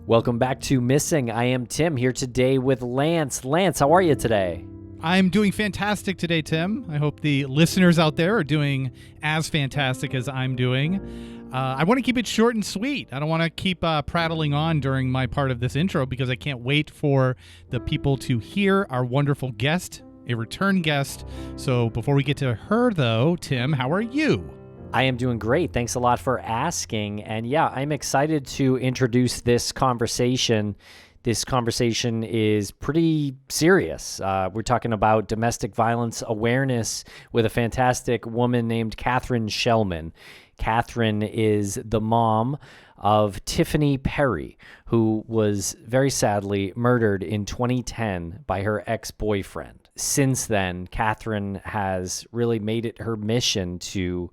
Welcome back to Missing. I am Tim here today with Lance. Lance, how are you today? I'm doing fantastic today, Tim. I hope the listeners out there are doing as fantastic as I'm doing. I want to keep it short and sweet. I don't want to keep prattling on during my part of this intro because I can't wait for the people to hear our wonderful guest, a return guest. So before we get to her, though, Tim, how are you? I am doing great. Thanks a lot for asking. And yeah, I'm excited to introduce this conversation. This conversation is pretty serious. We're talking about domestic violence awareness with a fantastic woman named Catherine Shellman. Catherine is the mom of Tiffanie Perry, who was very sadly murdered in 2010 by her ex-boyfriend. Since then, Catherine has really made it her mission to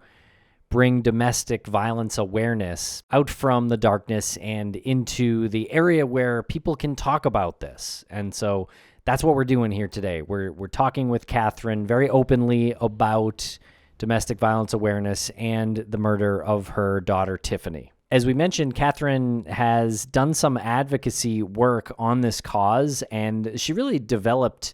bring domestic violence awareness out from the darkness and into the area where people can talk about this. And so that's what we're doing here today. We're talking with Catherine very openly about domestic violence awareness and the murder of her daughter, Tiffanie. As we mentioned, Catherine has done some advocacy work on this cause, and she really developed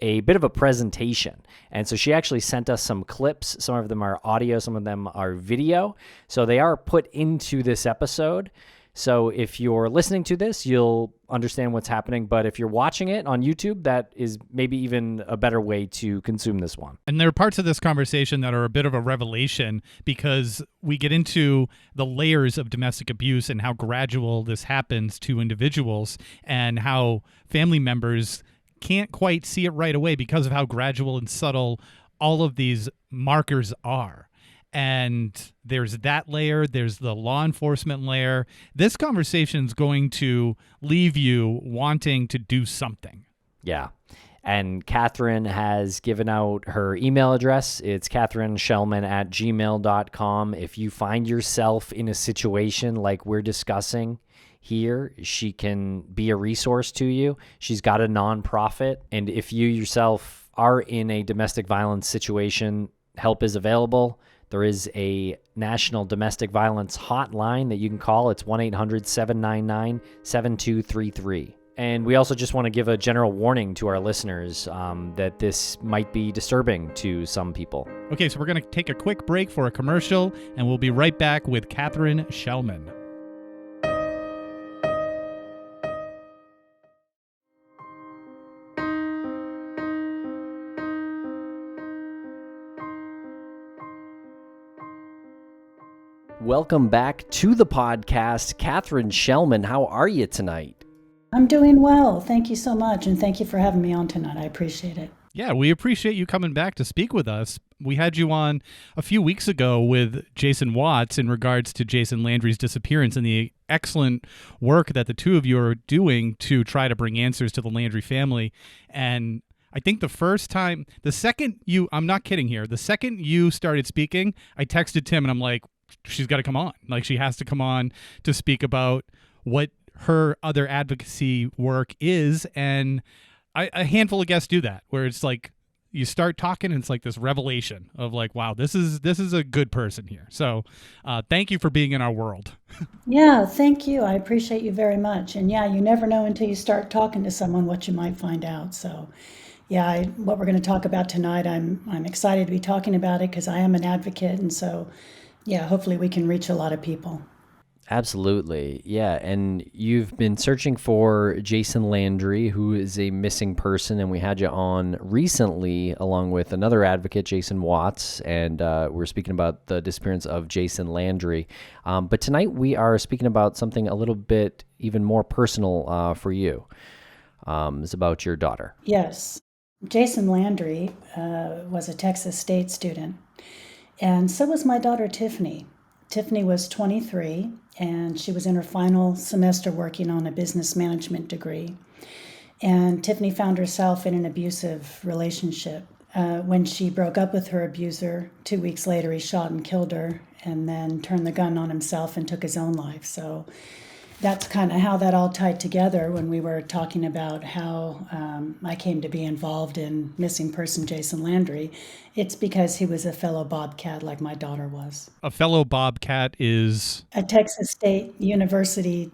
a bit of a presentation. And so she actually sent us some clips. Some of them are audio, some of them are video. So they are put into this episode. So if you're listening to this, you'll understand what's happening. But if you're watching it on YouTube, that is maybe even a better way to consume this one. And there are parts of this conversation that are a bit of a revelation because we get into the layers of domestic abuse and how gradual this happens to individuals and how family members can't quite see it right away because of how gradual and subtle all of these markers are. And there's that layer, there's the law enforcement layer. This conversation is going to leave you wanting to do something. Yeah. And Catherine has given out her email address. It's catherineshellman@gmail.com. If you find yourself in a situation like we're discussing here, she can be a resource to you. She's got a nonprofit. And if you yourself are in a domestic violence situation, help is available. There is a national domestic violence hotline that you can call. It's 1-800-799-7233. And we also just want to give a general warning to our listeners that this might be disturbing to some people. Okay, so we're going to take a quick break for a commercial, and we'll be right back with Catherine Shellman. Welcome back to the podcast. Catherine Shellman, how are you tonight? I'm doing well. Thank you so much. And thank you for having me on tonight. I appreciate it. Yeah, we appreciate you coming back to speak with us. We had you on a few weeks ago with Jason Watts in regards to Jason Landry's disappearance and the excellent work that the two of you are doing to try to bring answers to the Landry family. And I think I'm not kidding here, the second you started speaking, I texted Tim and I'm like, she's got to come on. Like, she has to come on to speak about what her other advocacy work is. And a handful of guests do that, where it's like you start talking and it's like this revelation of like, wow, this is a good person here. So thank you for being in our world. Yeah, thank you. I appreciate you very much. And yeah, you never know until you start talking to someone what you might find out. So yeah, what we're going to talk about tonight, I'm excited to be talking about it because I am an advocate. And so yeah, hopefully we can reach a lot of people. Absolutely. Yeah. And you've been searching for Jason Landry, who is a missing person. And we had you on recently along with another advocate, Jason Watts. And we're speaking about the disappearance of Jason Landry. But tonight we are speaking about something a little bit even more personal for you. It's about your daughter. Yes. Jason Landry was a Texas State student. And so was my daughter, Tiffanie. Tiffanie was 23, and she was in her final semester working on a business management degree. And Tiffanie found herself in an abusive relationship. When she broke up with her abuser, 2 weeks later, he shot and killed her and then turned the gun on himself and took his own life. So that's kind of how that all tied together when we were talking about how I came to be involved in missing person Jason Landry. It's because he was a fellow Bobcat like my daughter was. A fellow Bobcat is? A Texas State University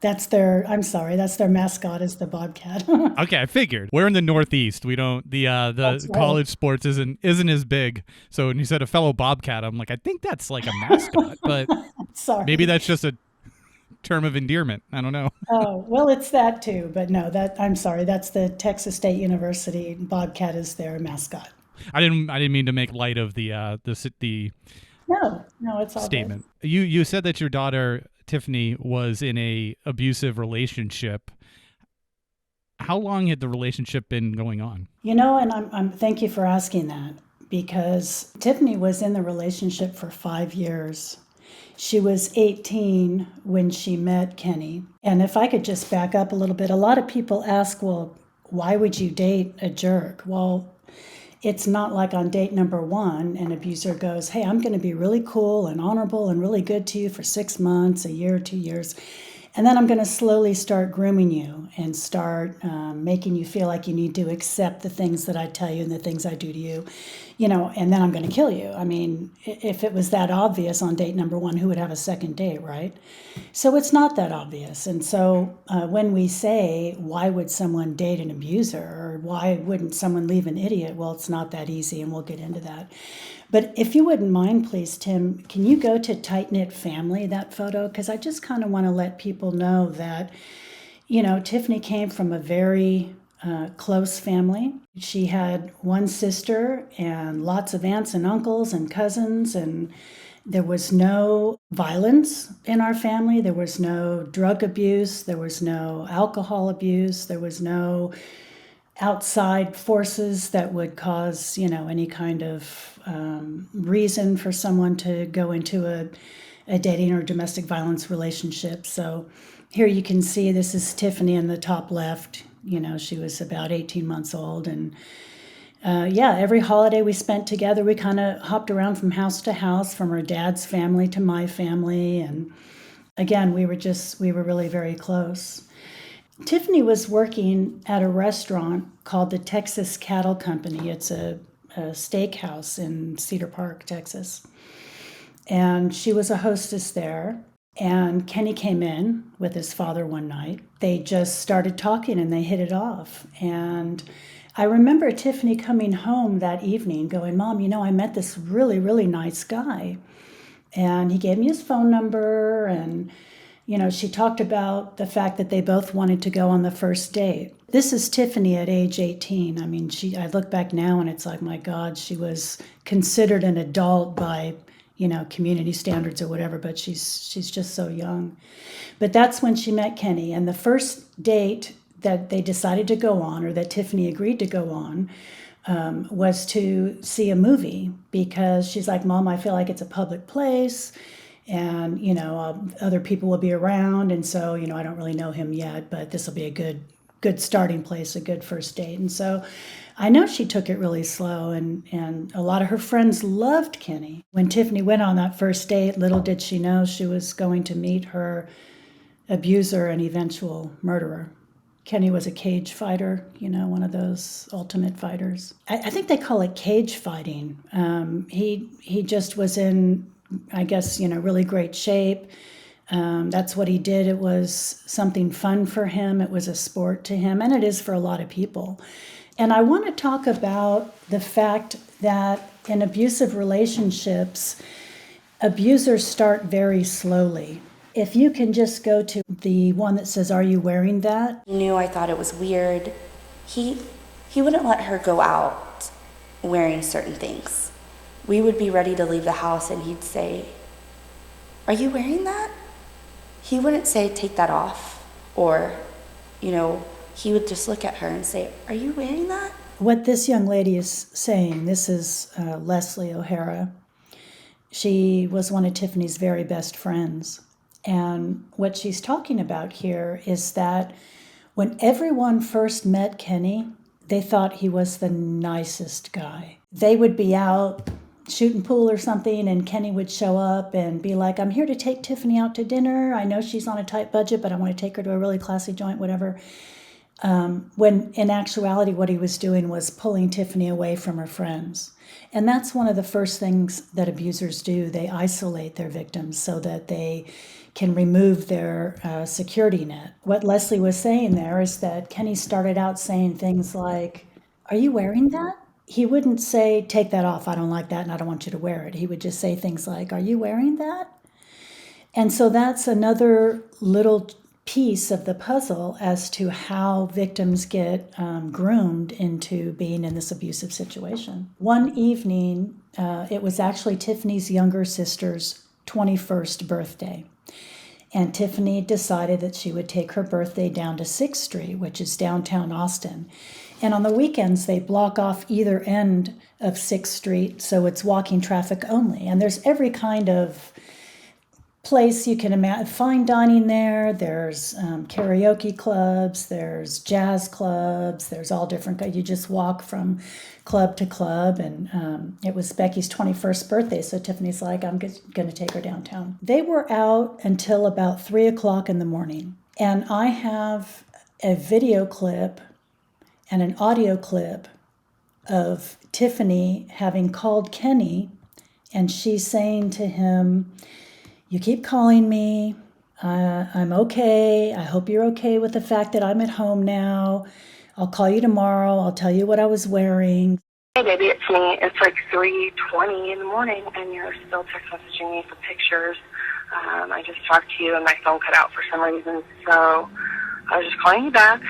That's their mascot is the bobcat. Okay, I figured. We're in the Northeast. We don't the That's right. college sports isn't as big. So when you said a fellow Bobcat, I'm like, I think that's like a mascot, but maybe Sorry. that's just a term of endearment. I don't know. Oh, well, it's that too, but no, I'm sorry. That's the Texas State University Bobcat is their mascot. I didn't mean to make light of the No, no, it's all good. statement. You said that your daughter Tiffanie was in a abusive relationship. How long had the relationship been going on? And I'm thank you for asking that because Tiffany was in the relationship for 5 years. She was 18 when she met Kenny. And if I could just back up a little bit, a lot of people ask, well, why would you date a jerk? Well, it's not like on date number one, an abuser goes, hey, I'm going to be really cool and honorable and really good to you for 6 months, a year, 2 years. And then I'm going to slowly start grooming you and start making you feel like you need to accept the things that I tell you and the things I do to you, and then I'm going to kill you. I mean, if it was that obvious on date number one, who would have a second date, right? So it's not that obvious. And so when we say, why would someone date an abuser or why wouldn't someone leave an idiot? Well, it's not that easy, and we'll get into that. But if you wouldn't mind, please, Tim, can you go to Tight Knit Family, that photo? Because I just kind of want to let people know that, Tiffany came from a very close family. She had one sister and lots of aunts and uncles and cousins, and there was no violence in our family. There was no drug abuse. There was no alcohol abuse. There was no outside forces that would cause, any kind of reason for someone to go into a dating or domestic violence relationship. So here you can see this is Tiffany in the top left. She was about 18 months old. And every holiday we spent together, we kind of hopped around from house to house, from her dad's family to my family. And again, we were really very close. Tiffany was working at a restaurant called the Texas Cattle Company. It's a steakhouse in Cedar Park, Texas. And she was a hostess there. And Kenny came in with his father one night. They just started talking and they hit it off. And I remember Tiffany coming home that evening going, Mom, I met this really, really nice guy. And he gave me his phone number, and she talked about the fact that they both wanted to go on the first date. This is Tiffany at age 18. I mean, I look back now and it's like, my God, she was considered an adult by, community standards or whatever, but she's just so young. But that's when she met Kenny. And the first date that they decided to go on, or that Tiffany agreed to go on, was to see a movie, because she's like, Mom, I feel like it's a public place. And, other people will be around. And so, I don't really know him yet, but this will be a good starting place, a good first date. And so I know she took it really slow, and a lot of her friends loved Kenny. When Tiffany went on that first date, little did she know she was going to meet her abuser and eventual murderer. Kenny was a cage fighter, one of those ultimate fighters. I think they call it cage fighting. He just was in, I guess, really great shape. That's what he did. It was something fun for him. It was a sport to him, and it is for a lot of people. And I want to talk about the fact that in abusive relationships, abusers start very slowly. If you can just go to the one that says, are you wearing that? He knew I thought it was weird. He wouldn't let her go out wearing certain things. We would be ready to leave the house and he'd say, are you wearing that? He wouldn't say, take that off. Or, he would just look at her and say, are you wearing that? What this young lady is saying, this is Leslie O'Hara. She was one of Tiffany's very best friends. And what she's talking about here is that when everyone first met Kenny, they thought he was the nicest guy. They would be out shooting pool or something, and Kenny would show up and be like, I'm here to take Tiffany out to dinner. I know she's on a tight budget, but I want to take her to a really classy joint, whatever. when in actuality what he was doing was pulling Tiffanie away from her friends. And that's one of the first things that abusers do. They isolate their victims so that they can remove their security net. What Leslie was saying there is that Kenny started out saying things like, "Are you wearing that?" He wouldn't say, "Take that off, I don't like that and I don't want you to wear it." He would just say things like, "Are you wearing that?" And so that's another little piece of the puzzle as to how victims get groomed into being in this abusive situation. One evening, it was actually Tiffany's younger sister's 21st birthday. And Tiffanie decided that she would take her birthday down to 6th Street, which is downtown Austin. And on the weekends, they block off either end of 6th Street, so it's walking traffic only. And there's every kind of place you can imagine, fine dining there. There's karaoke clubs, there's jazz clubs, there's all different. You just walk from club to club, and it was Becky's 21st birthday, so Tiffany's like, "I'm going to take her downtown." They were out until about 3 o'clock in the morning, and I have a video clip and an audio clip of Tiffanie having called Kenny, and she's saying to him, "You keep calling me. I'm okay. I hope you're okay with the fact that I'm at home now. I'll call you tomorrow. I'll tell you what I was wearing." "Hey, baby, it's me. It's like 3:20 in the morning, and you're still text messaging me for pictures. I just talked to you, and my phone cut out for some reason, so I was just calling you back.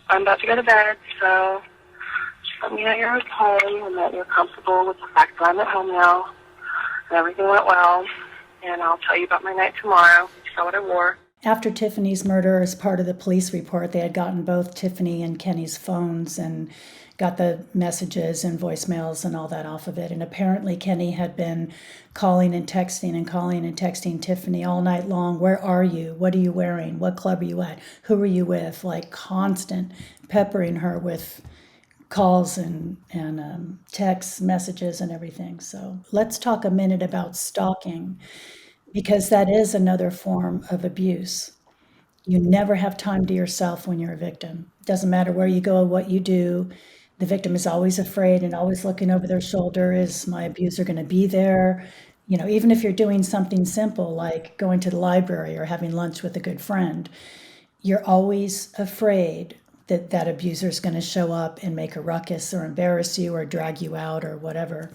I'm about to go to bed, so just let me know you're okay and that you're comfortable with the fact that I'm at home now. Everything went well, and I'll tell you about my night tomorrow. You saw what I wore." After Tiffany's murder, as part of the police report, they had gotten both Tiffany and Kenny's phones and got the messages and voicemails and all that off of it. And apparently Kenny had been calling and texting Tiffany all night long. "Where are you? What are you wearing? What club are you at? Who are you with?" Like constant peppering her with calls and text messages and everything. So let's talk a minute about stalking, because that is another form of abuse. You never have time to yourself when you're a victim. Doesn't matter where you go or what you do. The victim is always afraid and always looking over their shoulder. Is my abuser going to be there? You know, even if you're doing something simple like going to the library or having lunch with a good friend, you're always afraid that that abuser is going to show up and make a ruckus or embarrass you or drag you out or whatever.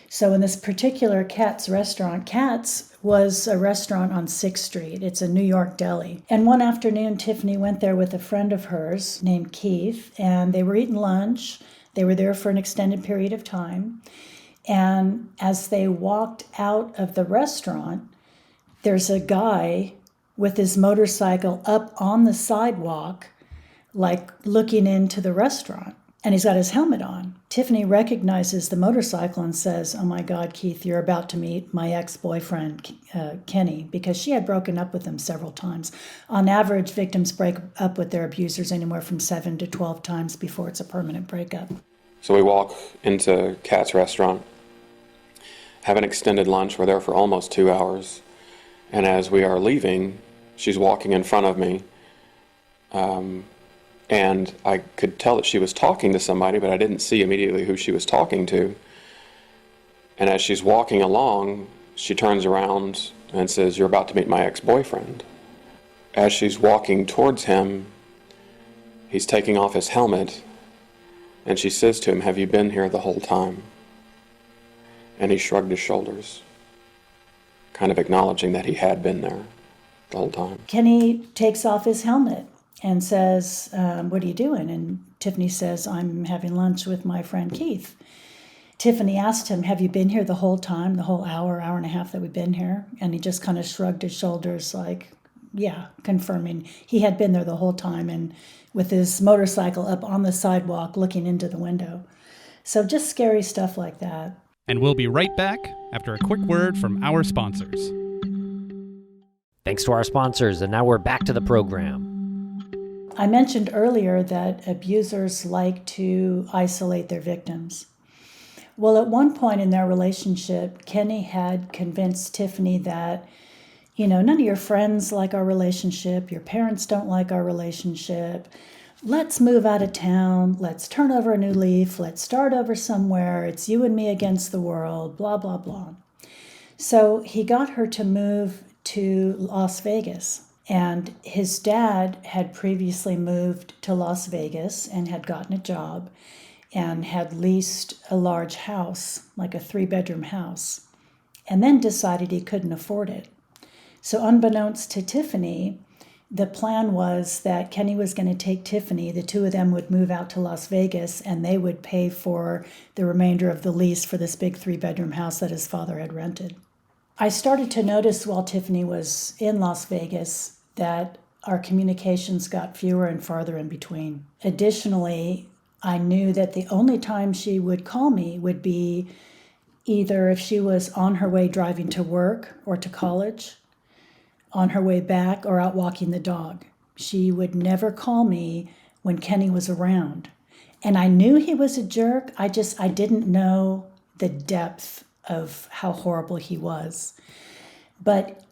So in this particular Katz restaurant, Katz was a restaurant on 6th Street. It's a New York deli. And one afternoon, Tiffany went there with a friend of hers named Keith, and they were eating lunch. They were there for an extended period of time. And as they walked out of the restaurant, there's a guy with his motorcycle up on the sidewalk, like looking into the restaurant, and he's got his helmet on. Tiffany recognizes the motorcycle and says, "Oh my God, Keith, you're about to meet my ex-boyfriend, Kenny," because she had broken up with him several times. On average, victims break up with their abusers anywhere from 7 to 12 times before it's a permanent breakup. So we walk into Kat's restaurant, have an extended lunch. We're there for almost 2 hours. And as we are leaving, she's walking in front of me. And I could tell that she was talking to somebody, but I didn't see immediately who she was talking to. And as she's walking along, she turns around and says, "You're about to meet my ex-boyfriend." As she's walking towards him, he's taking off his helmet, and she says to him, "Have you been here the whole time?" And he shrugged his shoulders, kind of acknowledging that he had been there the whole time. Kenny takes off his helmet and says, "What are you doing?" And Tiffany says, "I'm having lunch with my friend Keith." Tiffany asked him, "Have you been here the whole time, the whole hour and a half that we've been here?" And he just kind of shrugged his shoulders like, yeah, confirming he had been there the whole time, and with his motorcycle up on the sidewalk looking into the window. So just scary stuff like that. And we'll be right back after a quick word from our sponsors. Thanks to our sponsors, and now we're back to the program. I mentioned earlier that abusers like to isolate their victims. Well, at one point in their relationship, Kenny had convinced Tiffany that none of your friends like our relationship. Your parents don't like our relationship. Let's move out of town. Let's turn over a new leaf. Let's start over somewhere. It's you and me against the world, blah, blah, blah. So he got her to move to Las Vegas. And his dad had previously moved to Las Vegas and had gotten a job and had leased a large house, like a 3-bedroom house, and then decided he couldn't afford it. So unbeknownst to Tiffanie, the plan was that Kenny was going to take Tiffanie, the two of them would move out to Las Vegas, and they would pay for the remainder of the lease for this big 3-bedroom house that his father had rented. I started to notice while Tiffanie was in Las Vegas that our communications got fewer and farther in between. Additionally, I knew that the only time she would call me would be either if she was on her way driving to work or to college, on her way back, or out walking the dog. She would never call me when Kenny was around. And I knew he was a jerk. I didn't know the depth of how horrible he was. But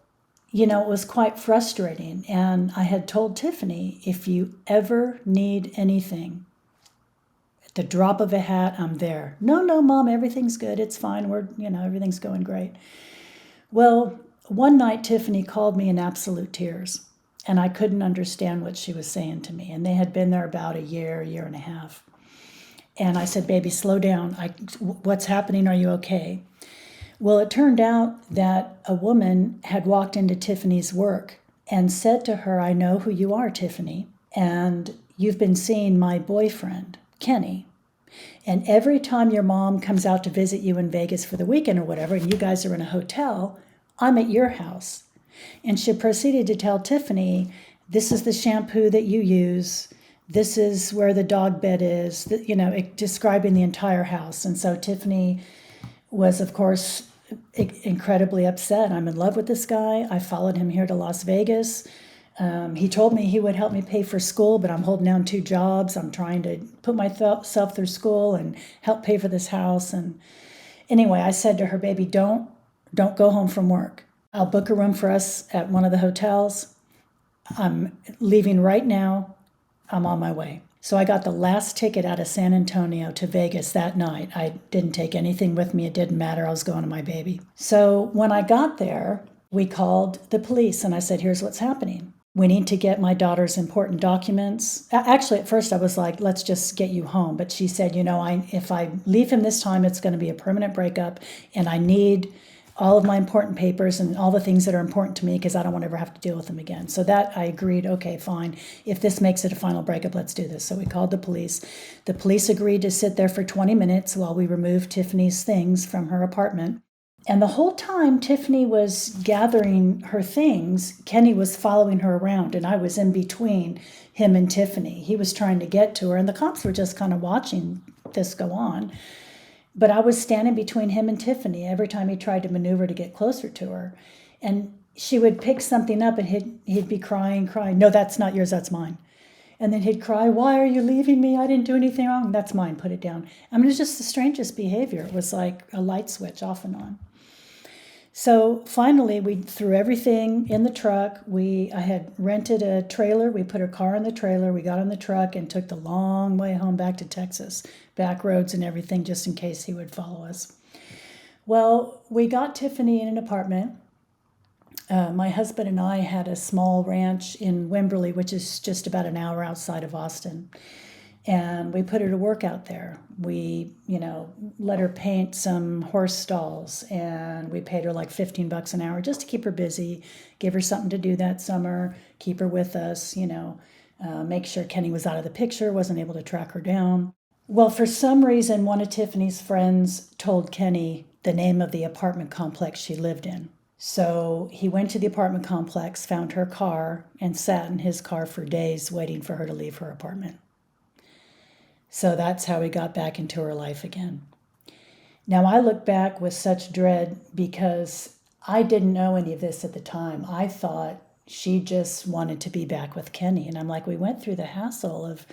it was quite frustrating. And I had told Tiffanie, if you ever need anything, at the drop of a hat, I'm there. No, Mom, everything's good. It's fine. Everything's going great. Well, one night Tiffanie called me in absolute tears, and I couldn't understand what she was saying to me. And they had been there about a year and a half. And I said, baby, slow down. What's happening? Are you okay? Well, it turned out that a woman had walked into Tiffany's work and said to her, I know who you are, Tiffanie, and you've been seeing my boyfriend, Kenny. And every time your mom comes out to visit you in Vegas for the weekend or whatever, and you guys are in a hotel, I'm at your house. And she proceeded to tell Tiffanie, this is the shampoo that you use. This is where the dog bed is, describing the entire house. And so Tiffanie was, of course, incredibly upset. I'm in love with this guy. I followed him here to Las Vegas. He told me he would help me pay for school, but I'm holding down 2 jobs. I'm trying to put myself through school and help pay for this house. And anyway, I said to her, baby, don't go home from work. I'll book a room for us at one of the hotels. I'm leaving right now. I'm on my way. So I got the last ticket out of San Antonio to Vegas that night. I didn't take anything with me. It didn't matter. I was going to my baby. So when I got there, we called the police and I said, here's what's happening. We need to get my daughter's important documents. Actually, at first I was like, let's just get you home. But she said, if I leave him this time, it's going to be a permanent breakup. And I need all of my important papers and all the things that are important to me because I don't want to ever have to deal with them again. So that I agreed, okay, fine. If this makes it a final breakup, let's do this. So we called the police. The police agreed to sit there for 20 minutes while we removed Tiffany's things from her apartment. And the whole time Tiffanie was gathering her things, Kenny was following her around, and I was in between him and Tiffanie. He was trying to get to her, and the cops were just kind of watching this go on. But I was standing between him and Tiffanie every time he tried to maneuver to get closer to her. And she would pick something up and he'd be crying. No, that's not yours, that's mine. And then he'd cry, why are you leaving me? I didn't do anything wrong. That's mine, put it down. I mean, it was just the strangest behavior. It was like a light switch off and on. So finally, we threw everything in the truck. I had rented a trailer. We put her car in the trailer. We got on the truck and took the long way home back to Texas, back roads and everything, just in case he would follow us. Well, we got Tiffanie in an apartment. My husband and I had a small ranch in Wimberley, which is just about an hour outside of Austin. And we put her to work out there. We, let her paint some horse stalls, and we paid her like $15 an hour just to keep her busy, give her something to do that summer, keep her with us, make sure Kenny was out of the picture, wasn't able to track her down. Well, for some reason, one of Tiffany's friends told Kenny the name of the apartment complex she lived in. So he went to the apartment complex, found her car, and sat in his car for days waiting for her to leave her apartment. So that's how we got back into her life again. Now, I look back with such dread because I didn't know any of this at the time. I thought she just wanted to be back with Kenny. And I'm like, we went through the hassle of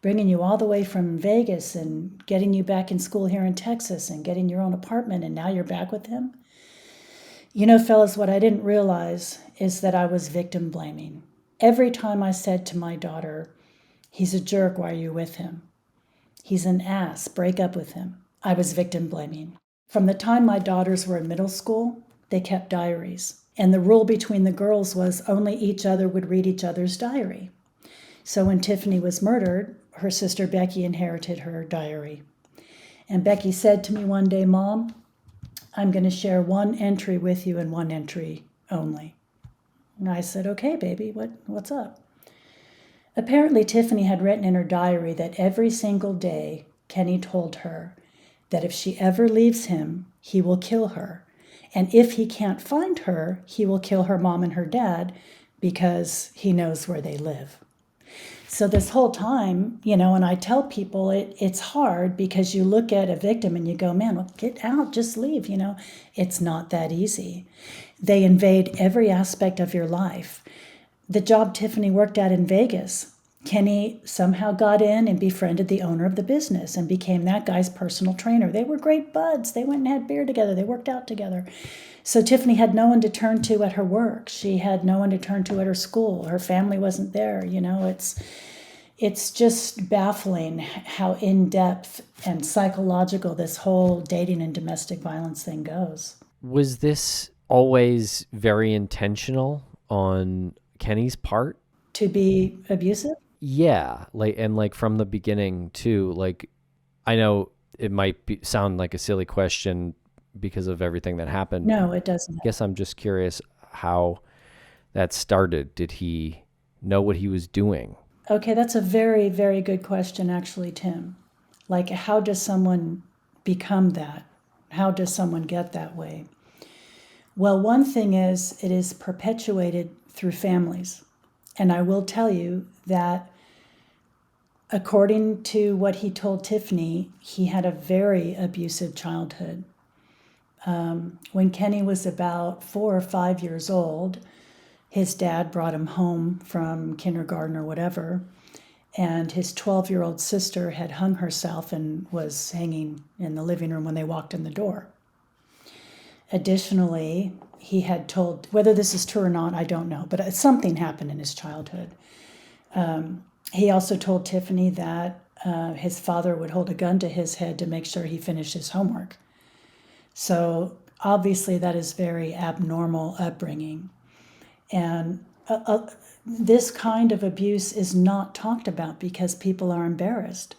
bringing you all the way from Vegas and getting you back in school here in Texas and getting your own apartment, and now you're back with him? You know, fellas, what I didn't realize is that I was victim blaming. Every time I said to my daughter, he's a jerk, why are you with him? He's an ass, break up with him. I was victim blaming. From the time my daughters were in middle school, they kept diaries. And the rule between the girls was only each other would read each other's diary. So when Tiffanie was murdered, her sister Becky inherited her diary. And Becky said to me one day, Mom, I'm going to share one entry with you and one entry only. And I said, okay, baby, what's up? Apparently, Tiffanie had written in her diary that every single day, Kenny told her that if she ever leaves him, he will kill her. And if he can't find her, he will kill her mom and her dad because he knows where they live. So this whole time, and I tell people it's hard because you look at a victim and you go, man, well, get out, just leave, It's not that easy. They invade every aspect of your life. The job Tiffanie worked at in Vegas, Kenny somehow got in and befriended the owner of the business and became that guy's personal trainer. They were great buds. They went and had beer together. They worked out together. So Tiffanie had no one to turn to at her work. She had no one to turn to at her school. Her family wasn't there. It's just baffling how in-depth and psychological this whole dating and domestic violence thing goes. Was this always very intentional on Kenny's part? To be abusive? Yeah, like from the beginning too. Like, I know it might sound like a silly question because of everything that happened. No, it doesn't. I guess I'm just curious how that started. Did he know what he was doing? Okay, that's a very, very good question, actually, Tim. Like, how does someone become that? How does someone get that way? Well, one thing is, it is perpetuated through families. And I will tell you that according to what he told Tiffanie, he had a very abusive childhood. When Kenny was about 4 or 5 years old, his dad brought him home from kindergarten or whatever, and his 12-year-old sister had hung herself and was hanging in the living room when they walked in the door. Additionally, he had told, whether this is true or not, I don't know, but something happened in his childhood. He also told Tiffanie that his father would hold a gun to his head to make sure he finished his homework. So obviously that is very abnormal upbringing. And this kind of abuse is not talked about because people are embarrassed.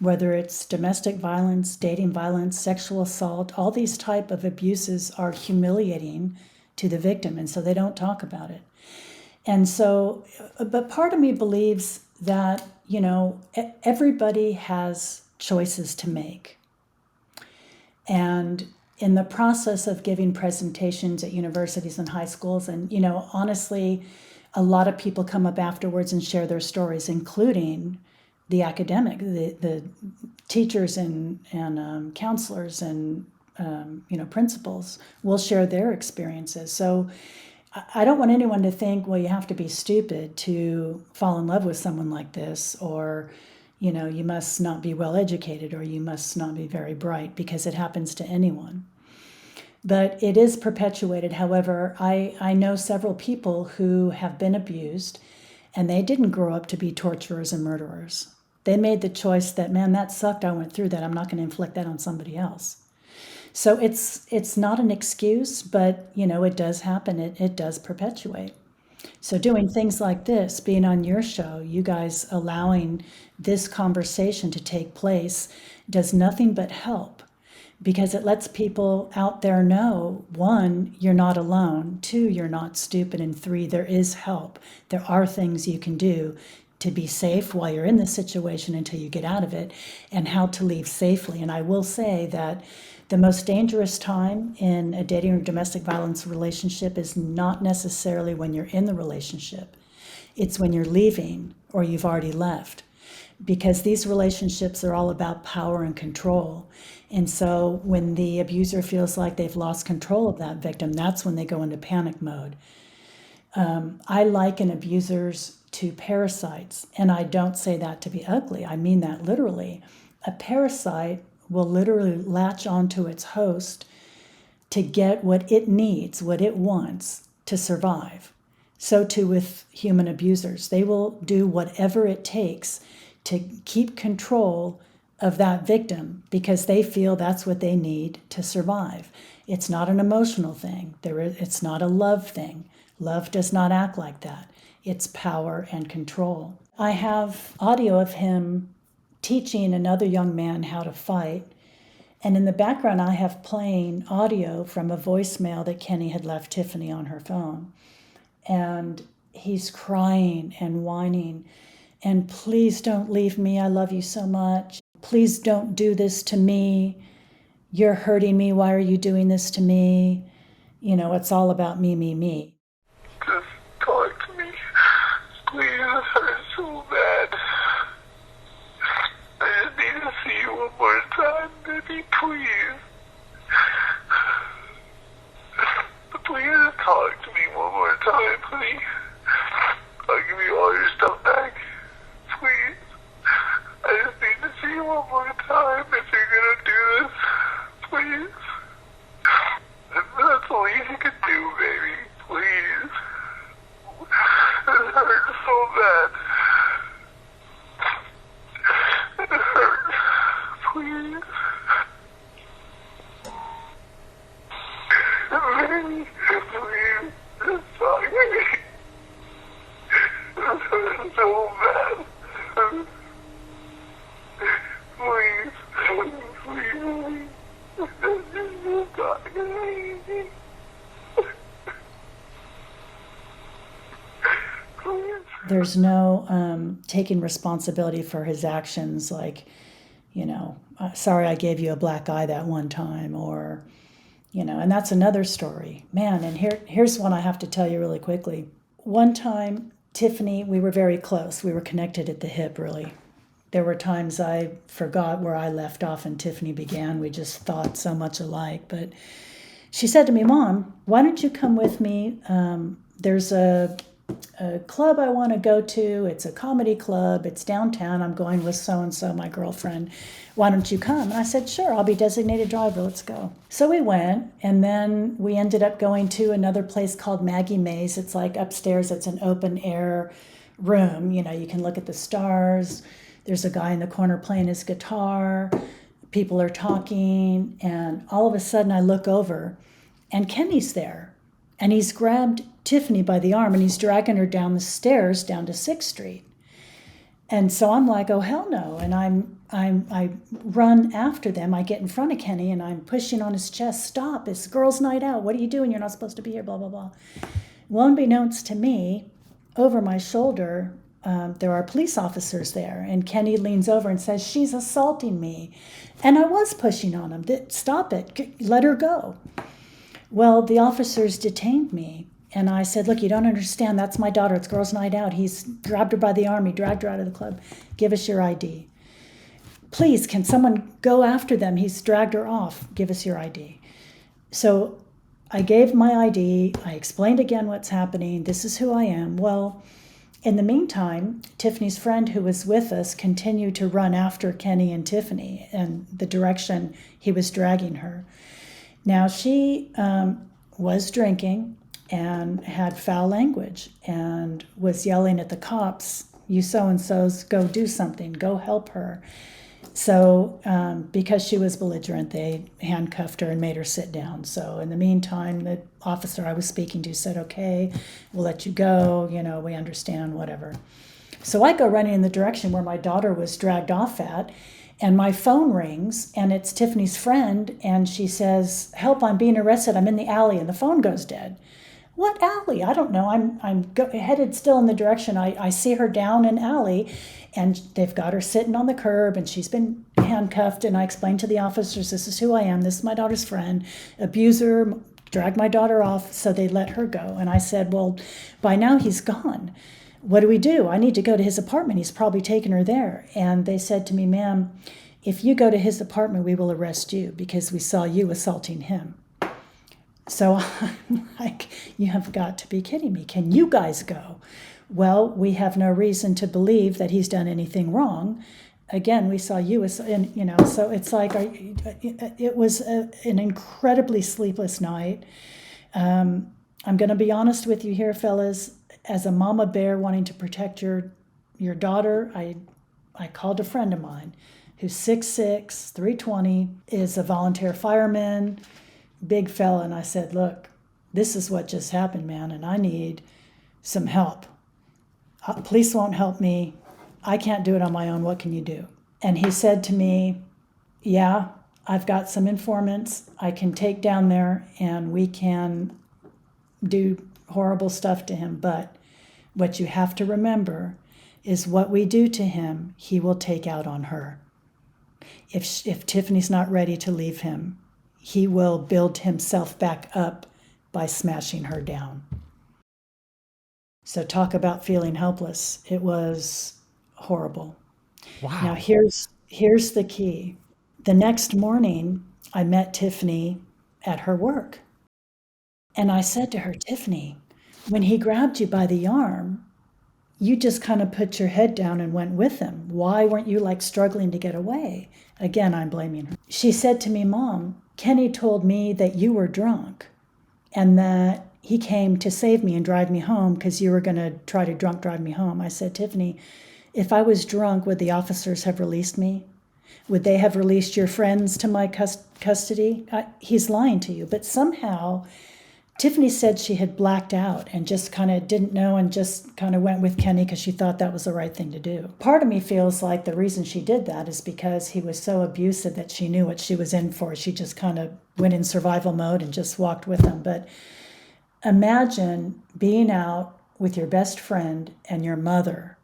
Whether it's domestic violence, dating violence, sexual assault, all these type of abuses are humiliating to the victim, and so they don't talk about it. And so, but part of me believes that, everybody has choices to make. And in the process of giving presentations at universities and high schools, and, honestly, a lot of people come up afterwards and share their stories, including the academic, the teachers and counselors and principals will share their experiences. So I don't want anyone to think, well, you have to be stupid to fall in love with someone like this, or you must not be well educated, or you must not be very bright, because it happens to anyone. But it is perpetuated. However, I know several people who have been abused, and they didn't grow up to be torturers and murderers. They made the choice that, man, that sucked, I went through that, I'm not going to inflict that on somebody else. So it's not an excuse, but, it does happen. It does perpetuate. So doing things like this, being on your show, you guys allowing this conversation to take place, does nothing but help, because it lets people out there know, 1, you're not alone, 2, you're not stupid, and 3, there is help. There are things you can do to be safe while you're in this situation until you get out of it, and how to leave safely. And I will say that the most dangerous time in a dating or domestic violence relationship is not necessarily when you're in the relationship. It's when you're leaving or you've already left, because these relationships are all about power and control. And so when the abuser feels like they've lost control of that victim, that's when they go into panic mode. I liken abusers to parasites, and I don't say that to be ugly. I mean that literally. A parasite will literally latch onto its host, to get what it needs, what it wants to survive. So too with human abusers. They will do whatever it takes to keep control of that victim because they feel that's what they need to survive. It's not an emotional thing. It's not a love thing. Love does not act like that. It's power and control. I have audio of him teaching another young man how to fight. And in the background, I have playing audio from a voicemail that Kenny had left Tiffanie on her phone. And he's crying and whining. And please don't leave me. I love you so much. Please don't do this to me. You're hurting me. Why are you doing this to me? You know, it's all about me, me, me. Just talk to me. Please, it hurts so bad. I just need to see you one more time, baby, please. Please just talk to me one more time, please. I'll give you all your stuff back. Please. I just need to see you one more time if you're gonna do this. Please. That's the least you can do, baby. Please. It hurts so bad. It hurts. Please. Baby, please. Just talk to me. It hurts so bad. Please. Please. Just talk to me. There's no taking responsibility for his actions, like, you know, sorry I gave you a black eye that one time, or, you know, and that's another story. Man, and here's one I have to tell you really quickly. One time, Tiffanie, we were very close. We were connected at the hip, really. There were times I forgot where I left off and Tiffanie began. We just thought so much alike. But she said to me, Mom, why don't you come with me? There's a club I want to go to. It's a comedy club. It's downtown. I'm going with so-and-so, my girlfriend. Why don't you come? And I said, sure, I'll be designated driver. Let's go. So we went, and then we ended up going to another place called Maggie Mae's. It's like upstairs. It's an open air room. You know, you can look at the stars. There's a guy in the corner playing his guitar. People are talking. And all of a sudden I look over, and Kenny's there. And he's grabbed Tiffanie by the arm, and he's dragging her down the stairs down to 6th Street. And so I'm like, oh, hell no. And I run after them. I get in front of Kenny, and I'm pushing on his chest, stop, it's girls' night out. What are you doing? You're not supposed to be here, blah, blah, blah. Well, unbeknownst to me, over my shoulder, there are police officers there. And Kenny leans over and says, she's assaulting me. And I was pushing on him. Stop it. Let her go. Well, the officers detained me. And I said, look, you don't understand. That's my daughter. It's girls' night out. He's grabbed her by the arm. He dragged her out of the club. Give us your ID. Please, can someone go after them? He's dragged her off. Give us your ID. So I gave my ID. I explained again what's happening. This is who I am. Well, in the meantime, Tiffany's friend who was with us continued to run after Kenny and Tiffanie in the direction he was dragging her. Now, she was drinking and had foul language and was yelling at the cops, you so-and-sos, go do something, go help her. So because she was belligerent, they handcuffed her and made her sit down. So in the meantime, the officer I was speaking to said, okay, we'll let you go, you know, we understand, whatever. So I go running in the direction where my daughter was dragged off at, and my phone rings, and it's Tiffany's friend, and she says, help, I'm being arrested, I'm in the alley, and the phone goes dead. What alley? I don't know. I'm headed still in the direction. I see her down an alley, and they've got her sitting on the curb, and she's been handcuffed, and I explained to the officers, this is who I am, this is my daughter's friend, abuser, dragged my daughter off, so they let her go. And I said, well, by now he's gone. What do we do? I need to go to his apartment. He's probably taken her there. And they said to me, ma'am, if you go to his apartment, we will arrest you because we saw you assaulting him. So I'm like, you have got to be kidding me. Can you guys go? Well, we have no reason to believe that he's done anything wrong. again, we saw you as, and so it's like, it was an incredibly sleepless night. I'm going to be honest with you here, fellas. As a mama bear wanting to protect your daughter, I called a friend of mine who's 6'6", 320, is a volunteer fireman, big fella, and I said, look, this is what just happened, man, and I need some help. Police won't help me. I can't do it on my own. What can you do? And he said to me, yeah, I've got some informants I can take down there and we can do horrible stuff to him. But what you have to remember is what we do to him, he will take out on her. If Tiffany's not ready to leave him, he will build himself back up by smashing her down. So talk about feeling helpless. It was horrible. Wow. Now here's the key. The next morning, I met Tiffany at her work. And I said to her, Tiffany, when he grabbed you by the arm, you just kind of put your head down and went with him. Why weren't you like struggling to get away? Again, I'm blaming her. She said to me, Mom, Kenny told me that you were drunk and that he came to save me and drive me home because you were going to try to drunk drive me home. I said, Tiffany, if I was drunk, would the officers have released me? Would they have released your friends to my custody? He's lying to you. But somehow, Tiffany said she had blacked out and just kind of didn't know and just kind of went with Kenny because she thought that was the right thing to do. Part of me feels like the reason she did that is because he was so abusive that she knew what she was in for. She just kind of went in survival mode and just walked with him. But imagine being out with your best friend and your mother,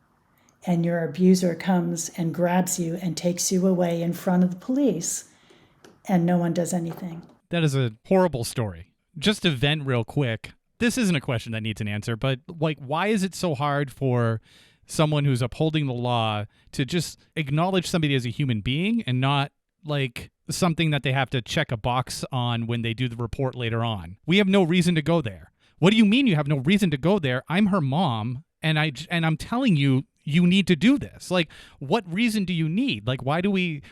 and your abuser comes and grabs you and takes you away in front of the police, and no one does anything. That is a horrible story. Just to vent real quick, this isn't a question that needs an answer, but like, why is it so hard for someone who's upholding the law to just acknowledge somebody as a human being and not like something that they have to check a box on when they do the report later on? We have no reason to go there. What do you mean you have no reason to go there? I'm her mom, and I'm telling you, you need to do this. Like, what reason do you need? Like, why do we...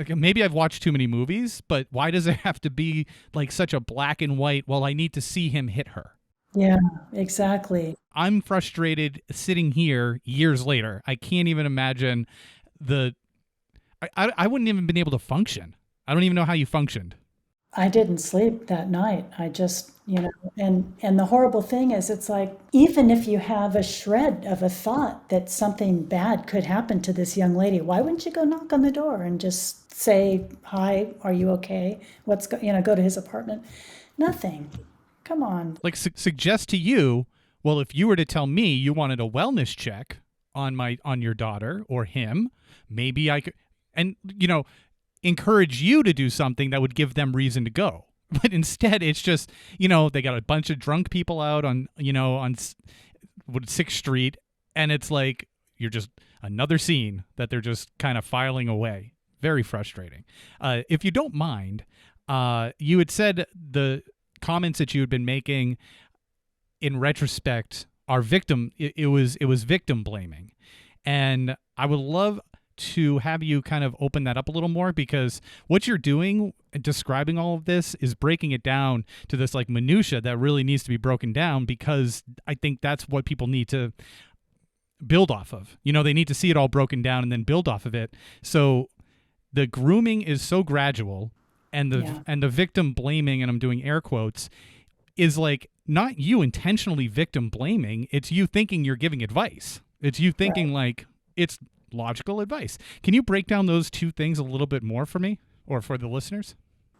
Maybe I've watched too many movies, but why does it have to be like such a black and white, well, I need to see him hit her? Yeah, exactly. I'm frustrated sitting here years later. I can't even imagine I wouldn't even been able to function. I don't even know how you functioned. I didn't sleep that night. I just, and the horrible thing is, it's like, even if you have a shred of a thought that something bad could happen to this young lady, why wouldn't you go knock on the door and just say, hi, are you okay? Go to his apartment? Nothing. Come on. Like suggest to you, well, if you were to tell me you wanted a wellness check on your daughter or him, maybe I could, and encourage you to do something that would give them reason to go. But instead, it's just, they got a bunch of drunk people out on 6th Street, and it's like, you're just another scene that they're just kind of filing away. Very frustrating. If you don't mind, you had said the comments that you had been making in retrospect are victim. It was victim blaming. And I would love to have you kind of open that up a little more, because what you're doing, describing all of this, is breaking it down to this like minutia that really needs to be broken down, because I think that's what people need to build off of. They need to see it all broken down and then build off of it. So the grooming is so gradual, and the victim blaming, and I'm doing air quotes, is like not you intentionally victim blaming. It's you thinking you're giving advice. It's you thinking like it's logical advice. Can you break down those two things a little bit more for me or for the listeners?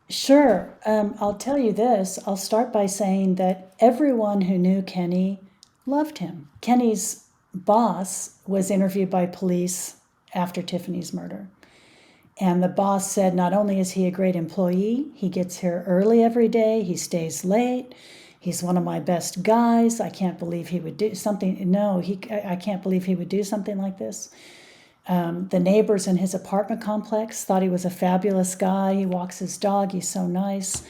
Sure. I'll tell you this. I'll start by saying that everyone who knew Kenny loved him. Kenny's boss was interviewed by police after Tiffany's murder. And the boss said, not only is he a great employee, he gets here early every day, he stays late, he's one of my best guys. I can't believe he would do something. I can't believe he would do something like this. The neighbors in his apartment complex thought he was a fabulous guy. He walks his dog. He's so nice.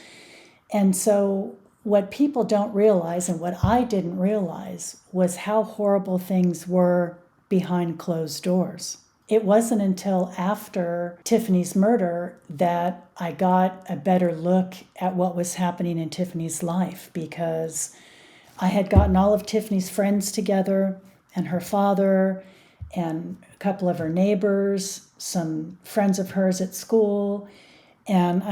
And so what people don't realize, and what I didn't realize, was how horrible things were behind closed doors. it wasn't until after Tiffany's murder that I got a better look at what was happening in Tiffany's life, because I had gotten all of Tiffany's friends together and her father and a couple of her neighbors, some friends of hers at school. And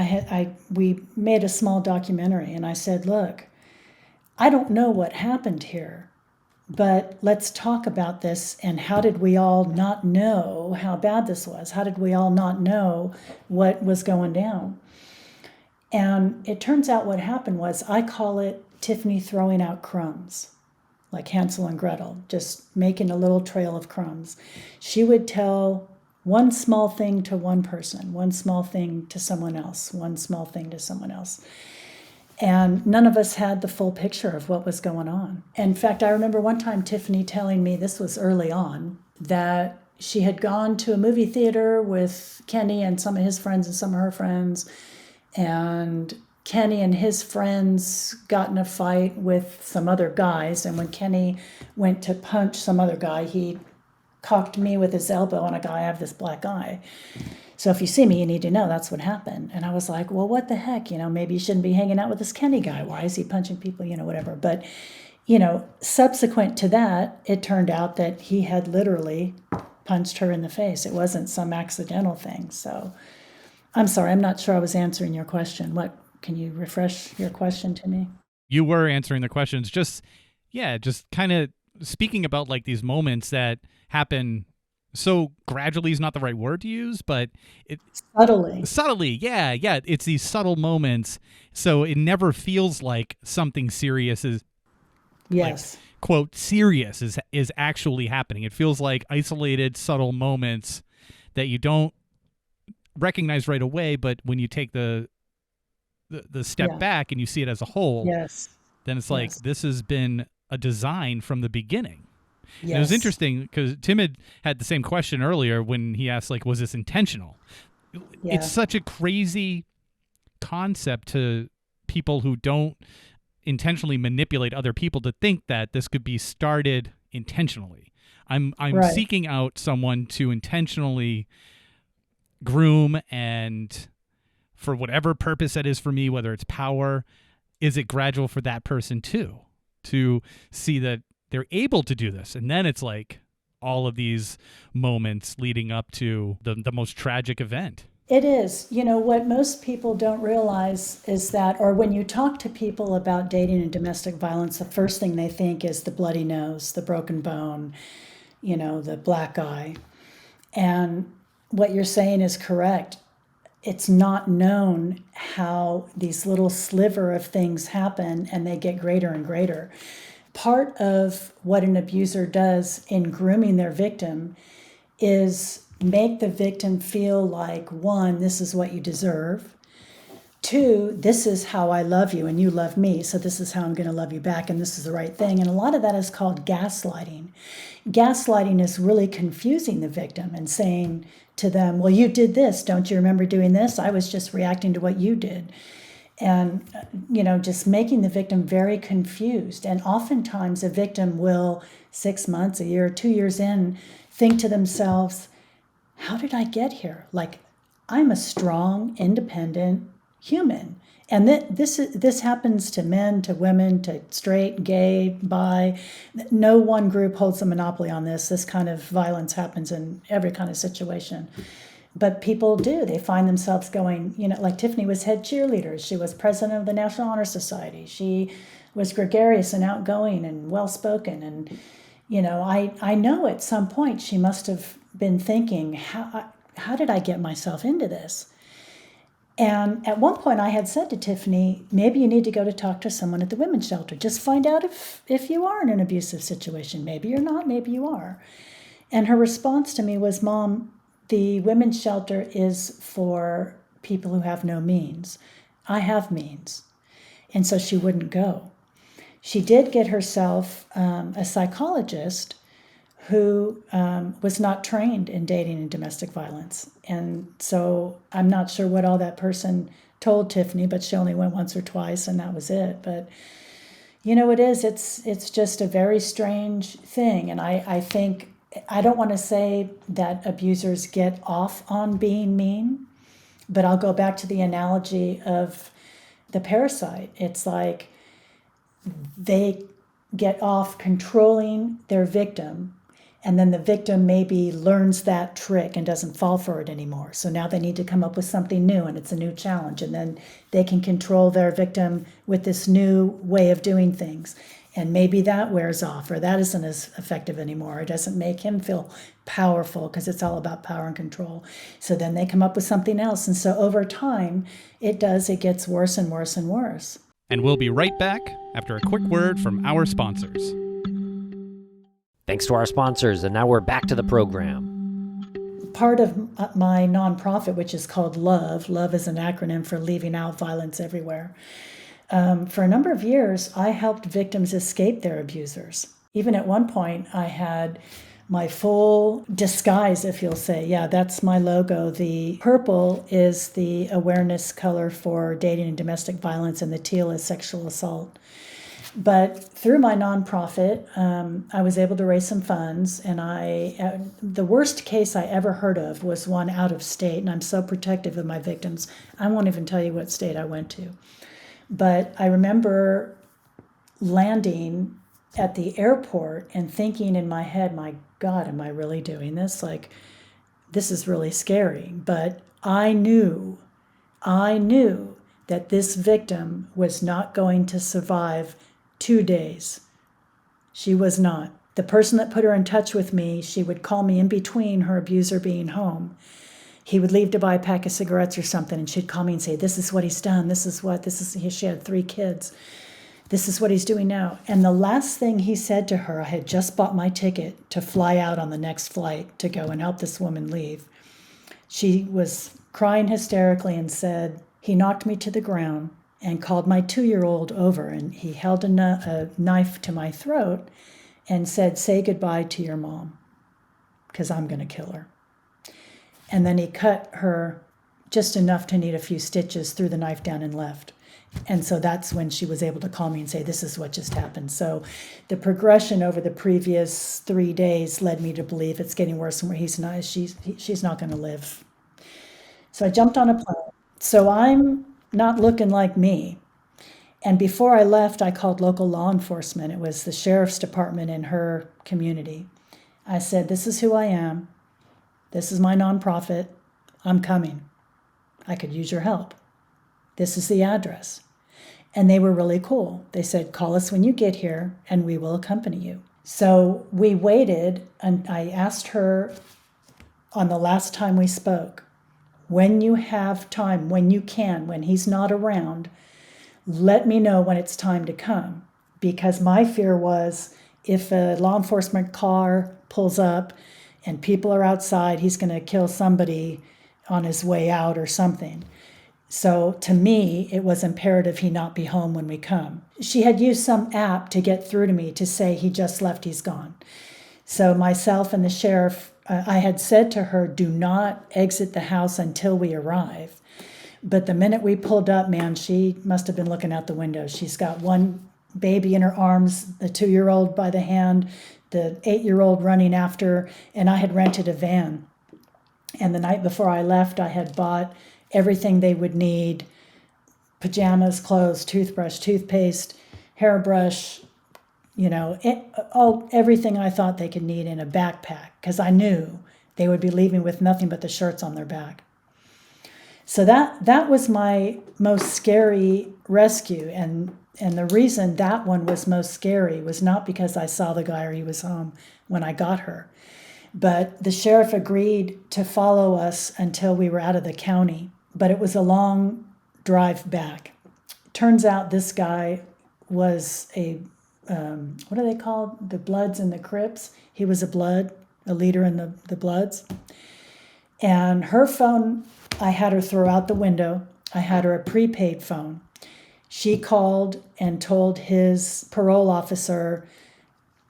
we made a small documentary, and I said, look, I don't know what happened here, but let's talk about this. And how did we all not know how bad this was? How did we all not know what was going down? And it turns out what happened was, I call it Tiffany throwing out crumbs, like Hansel and Gretel, just making a little trail of crumbs. She would tell one small thing to one person, one small thing to someone else, one small thing to someone else. And none of us had the full picture of what was going on. In fact, I remember one time Tiffany telling me, this was early on, that she had gone to a movie theater with Kenny and some of his friends and some of her friends. And Kenny and his friends got in a fight with some other guys. And when Kenny went to punch some other guy, he cocked me with his elbow on a guy. I have this black eye. So if you see me, you need to know that's what happened. And I was like, well, what the heck? Maybe you shouldn't be hanging out with this Kenny guy. Why is he punching people? Whatever. But, subsequent to that, it turned out that he had literally punched her in the face. It wasn't some accidental thing. So I'm sorry, I'm not sure I was answering your question. Can you refresh your question to me? You were answering the questions. Just kind of speaking about like these moments that happen so gradually is not the right word to use, but subtly. Yeah. It's these subtle moments. So it never feels like something serious is, yes, like, quote, serious is actually happening. It feels like isolated, subtle moments that you don't recognize right away. But when you take the step back and you see it as a whole, yes, then it's like, this has been a design from the beginning. Yes. And it was interesting because Tim had the same question earlier when he asked, like, was this intentional? Yeah. It's such a crazy concept to people who don't intentionally manipulate other people to think that this could be started intentionally. I'm right. seeking out someone to intentionally groom, and for whatever purpose that is for me, whether it's power, is it gradual for that person too, to see that they're able to do this? And then it's like all of these moments leading up to the most tragic event. It is. What most people don't realize is that, or when you talk to people about dating and domestic violence, the first thing they think is the bloody nose, the broken bone, the black eye. And what you're saying is correct. It's not known how these little sliver of things happen, and they get greater and greater. Part of what an abuser does in grooming their victim is make the victim feel like, one, this is what you deserve. Two, this is how I love you and you love me, so this is how I'm going to love you back, and this is the right thing. And a lot of that is called gaslighting. Gaslighting is really confusing the victim and saying to them, well, you did this. Don't you remember doing this? I was just reacting to what you did. And, just making the victim very confused. And oftentimes a victim will, 6 months, a year, 2 years in, think to themselves, how did I get here? Like, I'm a strong, independent human. And this happens to men, to women, to straight, gay, bi. No one group holds a monopoly on this. This kind of violence happens in every kind of situation. But people do. They find themselves going, like Tiffany was head cheerleader. She was president of the National Honor Society. She was gregarious and outgoing and well-spoken. And, I know at some point she must have been thinking, how did I get myself into this? And at one point I had said to Tiffany, maybe you need to go to talk to someone at the women's shelter. Just find out if you are in an abusive situation. Maybe you're not, maybe you are. And her response to me was, Mom, the women's shelter is for people who have no means. I have means. And so she wouldn't go. She did get herself a psychologist who was not trained in dating and domestic violence. And so I'm not sure what all that person told Tiffany, but she only went once or twice and that was it. But it's just a very strange thing. And I think I don't want to say that abusers get off on being mean, but I'll go back to the analogy of the parasite. It's like they get off controlling their victim, and then the victim maybe learns that trick and doesn't fall for it anymore. So now they need to come up with something new, and it's a new challenge, and then they can control their victim with this new way of doing things. And maybe that wears off, or that isn't as effective anymore. It doesn't make him feel powerful because it's all about power and control. So then they come up with something else. And so over time, it gets worse and worse and worse. And we'll be right back after a quick word from our sponsors. Thanks to our sponsors, and now we're back to the program. Part of my nonprofit, which is called LOVE is an acronym for Leaving Out Violence Everywhere. For a number of years, I helped victims escape their abusers. Even at one point, I had my full disguise, if you'll say. Yeah, that's my logo. The purple is the awareness color for dating and domestic violence, and the teal is sexual assault. But through my nonprofit, I was able to raise some funds, and the worst case I ever heard of was one out of state, and I'm so protective of my victims, I won't even tell you what state I went to. But I remember landing at the airport and thinking in my head, my God, am I really doing this? Like, this is really scary. But I knew that this victim was not going to survive 2 days. She was not. The person that put her in touch with me, she would call me in between her abuser being home. He would leave to buy a pack of cigarettes or something, and she'd call me and say, this is what he's done. She had 3 kids. This is what he's doing now. And the last thing he said to her, I had just bought my ticket to fly out on the next flight to go and help this woman leave. She was crying hysterically and said, he knocked me to the ground and called my 2-year-old over, and he held a knife to my throat and said, say goodbye to your mom, because I'm going to kill her. And then he cut her just enough to need a few stitches, threw the knife down and left. And so that's when she was able to call me and say, this is what just happened. So the progression over the previous 3 days led me to believe it's getting worse and where she's not going to live. So I jumped on a plane. So I'm not looking like me. And before I left, I called local law enforcement. It was the sheriff's department in her community. I said, this is who I am. This is my nonprofit. I'm coming. I could use your help. This is the address. And they were really cool. They said, call us when you get here and we will accompany you. So we waited, and I asked her on the last time we spoke, when you have time, when you can, when he's not around, let me know when it's time to come. Because my fear was, if a law enforcement car pulls up and people are outside, he's going to kill somebody on his way out or something. So to me, it was imperative he not be home when we come. She had used some app to get through to me to say, he just left, he's gone. So myself and the sheriff, I had said to her, do not exit the house until we arrive. But the minute we pulled up, man, she must have been looking out the window. She's got one baby in her arms, the 2-year-old by the hand, the 8-year-old running after, and I had rented a van. And the night before I left, I had bought everything they would need: pajamas, clothes, toothbrush, toothpaste, hairbrush, everything I thought they could need in a backpack, because I knew they would be leaving with nothing but the shirts on their back. So that was my most scary rescue. And the reason that one was most scary was not because I saw the guy or he was home when I got her, but the sheriff agreed to follow us until we were out of the county. But it was a long drive back. Turns out this guy was what are they called? The Bloods and the Crips. He was a leader in the Bloods. And her phone, I had her throw out the window. I had her a prepaid phone. She called and told his parole officer,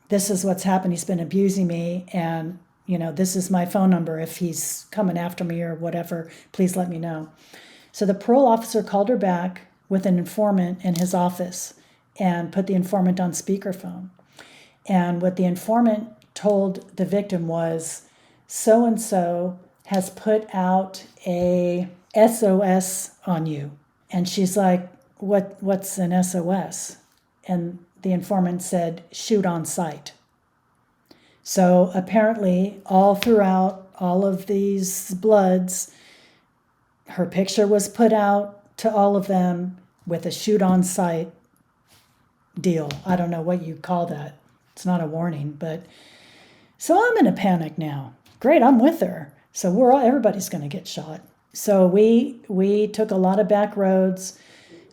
this is what's happened. He's been abusing me, and this is my phone number. If he's coming after me or whatever, please let me know. So the parole officer called her back with an informant in his office and put the informant on speakerphone. And what the informant told the victim was, so-and-so has put out a SOS on you. And she's like, what's an SOS? And the informant said, shoot on sight. So apparently all throughout all of these bloods, her picture was put out to all of them with a shoot on sight deal. I don't know what you call that. It's not a warning, but so I'm in a panic now. Great, I'm with her. So everybody's going to get shot. So we took a lot of back roads.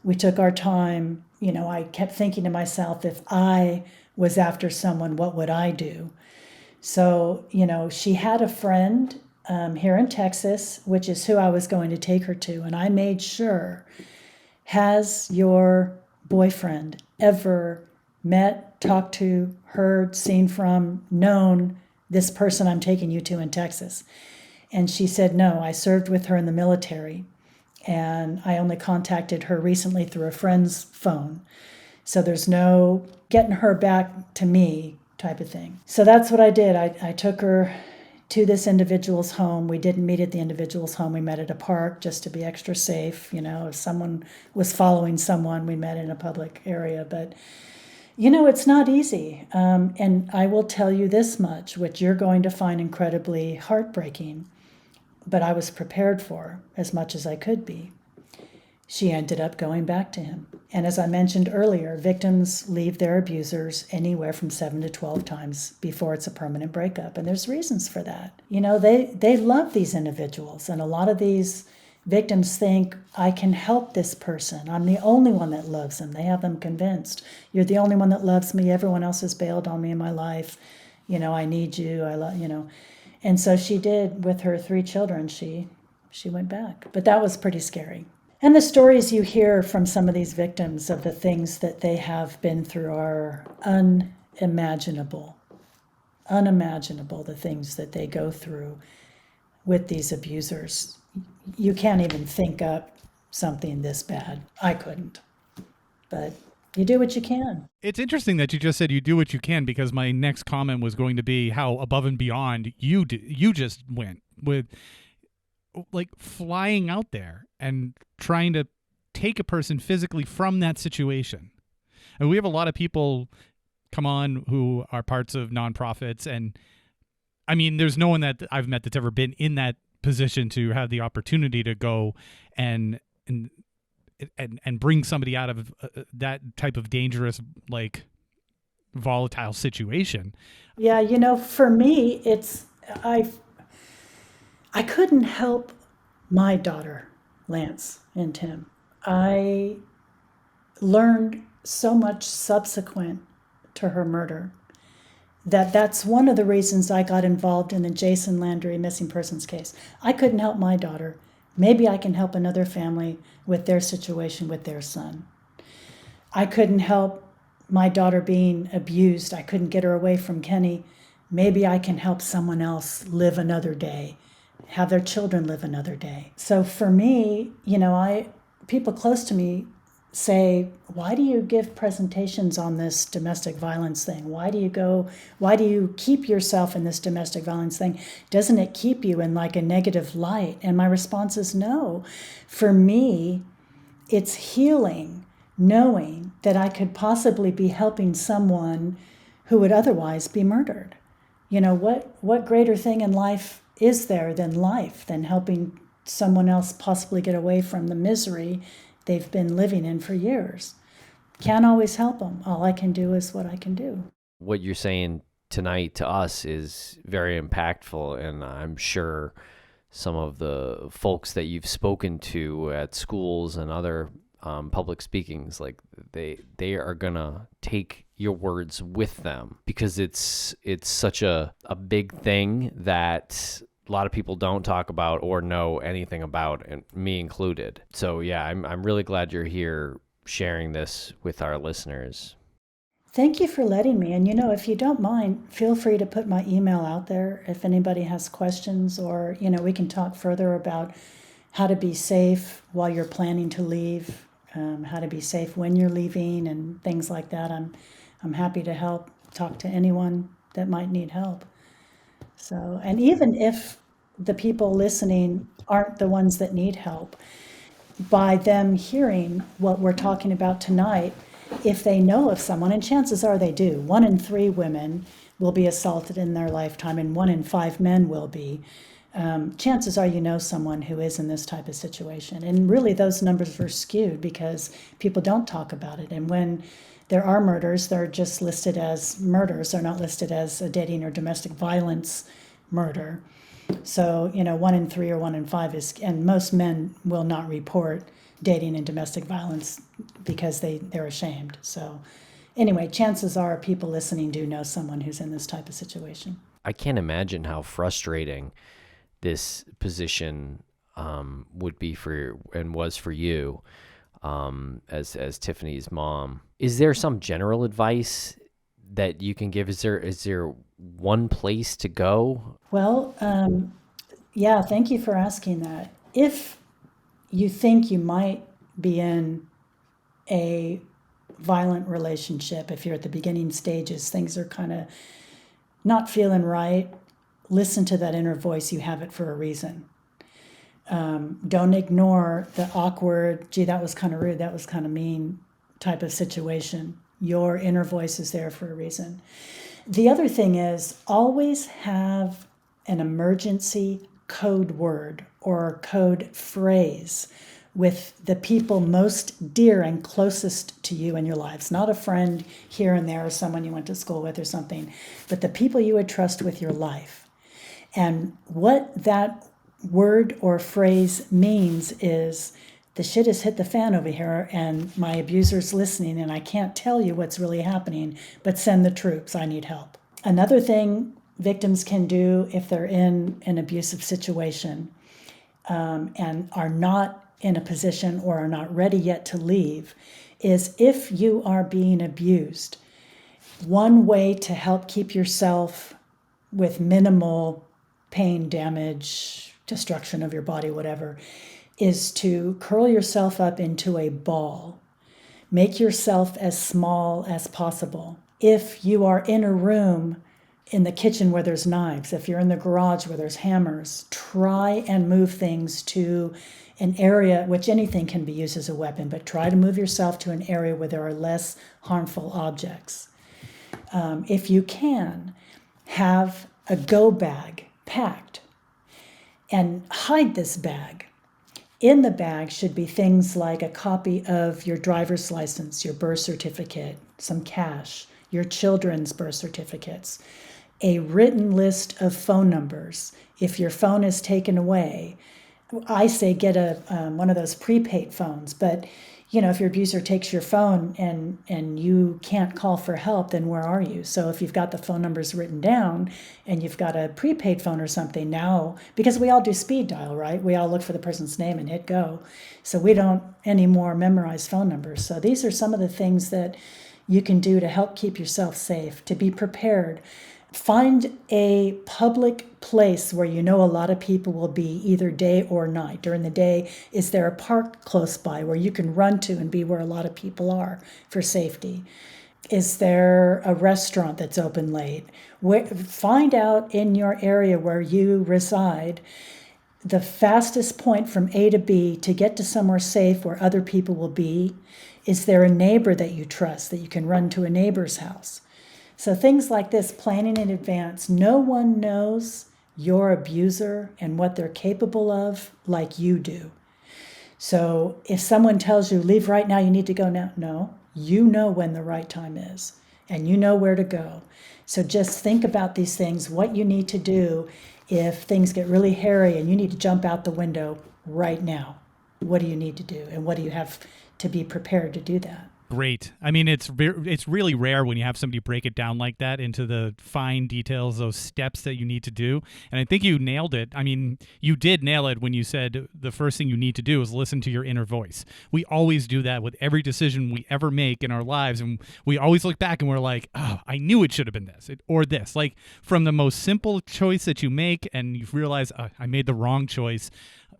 We took our time. You know, I kept thinking to myself, if I was after someone, what would I do? So, you know, she had a friend here in Texas, which is who I was going to take her to. And I made sure, has your boyfriend ever met, talked to, heard, seen from, known this person I'm taking you to in Texas? And she said, no, I served with her in the military. And I only contacted her recently through a friend's phone. So there's no getting her back to me type of thing. So that's what I did. I took her to this individual's home. We didn't meet at the individual's home. We met at a park just to be extra safe. You know, if someone was following someone, we met in a public area. But, you know, it's not easy. And I will tell you this much, which you're going to find incredibly heartbreaking, but I was prepared for as much as I could be. She ended up going back to him. And as I mentioned earlier, victims leave their abusers anywhere from 7 to 12 times before it's a permanent breakup. And there's reasons for that. You know, they love these individuals. And a lot of these victims think, I can help this person. I'm the only one that loves them. They have them convinced. You're the only one that loves me. Everyone else has bailed on me in my life. You know, I need you. I love, you know. And so she did with her 3 children. She went back. But that was pretty scary. And the stories you hear from some of these victims of the things that they have been through are unimaginable. Unimaginable, the things that they go through with these abusers. You can't even think up something this bad. I couldn't. But you do what you can. It's interesting that you just said you do what you can, because my next comment was going to be how above and beyond you just went with, like, flying out there and trying to take a person physically from that situation. And we have a lot of people come on who are parts of nonprofits, and I mean, there's no one that I've met that's ever been in that position to have the opportunity to go and bring somebody out of that type of dangerous, like, volatile situation. Yeah, you know, for me, it's I couldn't help my daughter, Lance and Tim. I learned so much subsequent to her murder that's one of the reasons I got involved in the Jason Landry missing persons case. I couldn't help my daughter. Maybe I can help another family with their situation with their son. I couldn't help my daughter being abused. I couldn't get her away from Kenny. Maybe I can help someone else live another day, have their children live another day. So for me, you know, people close to me say, why do you give presentations on this domestic violence thing? Why do you keep yourself in this domestic violence thing? Doesn't it keep you in like a negative light? And my response is no. For me, it's healing, knowing that I could possibly be helping someone who would otherwise be murdered. You know, what greater thing in life is there than helping someone else possibly get away from the misery they've been living in for years? Can't always help them. All I can do is what I can do. What you're saying tonight to us is very impactful, and I'm sure some of the folks that you've spoken to at schools and other public speakings, like they are gonna take your words with them, because it's such a big thing that a lot of people don't talk about or know anything about, and me included. So yeah, I'm really glad you're here sharing this with our listeners. Thank you for letting me. And you know, if you don't mind, feel free to put my email out there if anybody has questions, or, you know, we can talk further about how to be safe while you're planning to leave, how to be safe when you're leaving and things like that. I'm happy to help talk to anyone that might need help. So, and even if the people listening aren't the ones that need help, by them hearing what we're talking about tonight, if they know of someone, and chances are they do, 1 in 3 women will be assaulted in their lifetime, and 1 in 5 men will be. Chances are you know someone who is in this type of situation. And really those numbers are skewed because people don't talk about it. And when there are murders, they're just listed as murders. They're not listed as a dating or domestic violence murder. So, 1 in 3 or 1 in 5 is, and most men will not report dating and domestic violence because they're ashamed. So anyway, chances are people listening do know someone who's in this type of situation. I can't imagine how frustrating this position would be and was for you as Tiffany's mom. Is there some general advice that you can give? Is there one place to go? Well, yeah, thank you for asking that. If you think you might be in a violent relationship, if you're at the beginning stages, things are kind of not feeling right, listen to that inner voice. You have it for a reason. Don't ignore the awkward, gee, that was kind of rude, that was kind of mean type of situation. Your inner voice is there for a reason. The other thing is always have an emergency code word or code phrase with the people most dear and closest to you in your lives. Not a friend here and there or someone you went to school with or something, but the people you would trust with your life. And what that word or phrase means is the shit has hit the fan over here and my abuser's listening and I can't tell you what's really happening, but send the troops, I need help. Another thing victims can do if they're in an abusive situation and are not in a position or are not ready yet to leave is if you are being abused, one way to help keep yourself with minimal pain, damage, destruction of your body, whatever, is to curl yourself up into a ball. Make yourself as small as possible. If you are in a room in the kitchen where there's knives, if you're in the garage where there's hammers, try and move things to an area, which anything can be used as a weapon, but try to move yourself to an area where there are less harmful objects. If you can, have a go bag packed and hide this bag. In the bag should be things like a copy of your driver's license, your birth certificate, some cash, your children's birth certificates, a written list of phone numbers. If your phone is taken away, I say get one of those prepaid phones, but if your abuser takes your phone and you can't call for help, then where are you? So if you've got the phone numbers written down and you've got a prepaid phone or something now, because we all do speed dial, right? We all look for the person's name and hit go. So we don't anymore memorize phone numbers. So these are some of the things that you can do to help keep yourself safe, to be prepared. Find a public place where you know a lot of people will be either day or night. During the day, is there a park close by where you can run to and be where a lot of people are for safety? Is there a restaurant that's open late? Find out in your area where you reside the fastest point from A to B to get to somewhere safe where other people will be. Is there a neighbor that you trust that you can run to a neighbor's house? So things like this, planning in advance. No one knows your abuser and what they're capable of like you do. So if someone tells you, leave right now, you need to go now. No, you know when the right time is and you know where to go. So just think about these things, what you need to do if things get really hairy and you need to jump out the window right now. What do you need to do? And what do you have to be prepared to do that? Great. I mean, it's really rare when you have somebody break it down like that into the fine details, those steps that you need to do. And I think you nailed it. I mean, you did nail it when you said the first thing you need to do is listen to your inner voice. We always do that with every decision we ever make in our lives. And we always look back and we're like, oh, I knew it should have been this or this. Like from the most simple choice that you make and you realize, I made the wrong choice.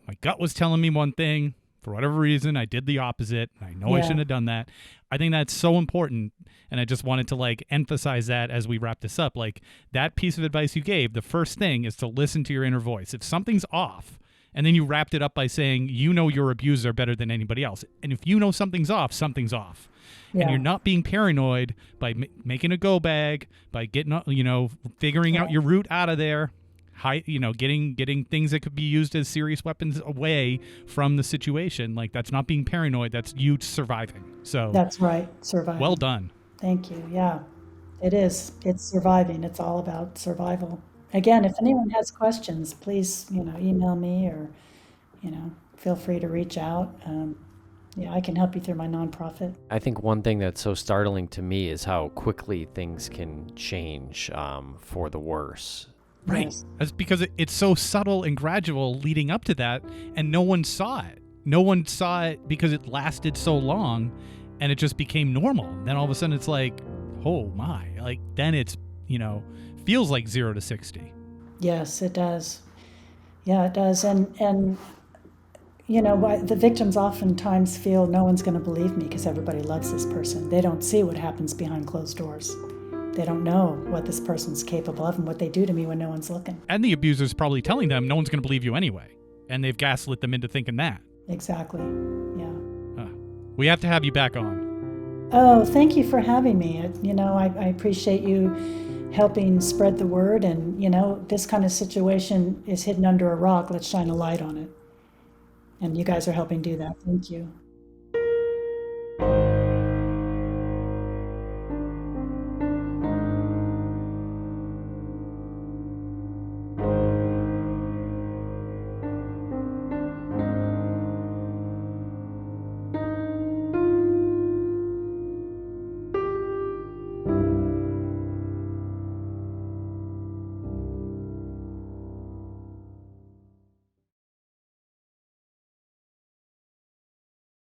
My gut was telling me one thing. For whatever reason, I did the opposite. I know I Yeah. shouldn't have done that. I think that's so important. And I just wanted to like emphasize that as we wrap this up. Like that piece of advice you gave, the first thing is to listen to your inner voice. If something's off, and then you wrapped it up by saying, you know your abuser better than anybody else. And if you know something's off, something's off. Yeah. And you're not being paranoid by making a go bag, by getting, figuring out your route out of there. Getting things that could be used as serious weapons away from the situation. Like that's not being paranoid. That's you surviving. So That's right. Surviving. well done. Thank you. Yeah, it is. It's surviving. It's all about survival. Again, if anyone has questions, please, email me or, feel free to reach out. I can help you through my nonprofit. I think one thing that's so startling to me is how quickly things can change for the worse. Right. Yes. That's because it's so subtle and gradual leading up to that, and no one saw it. No one saw it because it lasted so long, and it just became normal. Then all of a sudden it's like, oh my. Like then it's, feels like 0 to 60. Yes, it does. Yeah, it does. And the victims oftentimes feel no one's going to believe me because everybody loves this person. They don't see what happens behind closed doors. They don't know what this person's capable of and what they do to me when no one's looking. And the abuser's probably telling them no one's going to believe you anyway. And they've gaslit them into thinking that. Exactly. Yeah. We have to have you back on. Oh, thank you for having me. I appreciate you helping spread the word. And, this kind of situation is hidden under a rock. Let's shine a light on it. And you guys are helping do that. Thank you.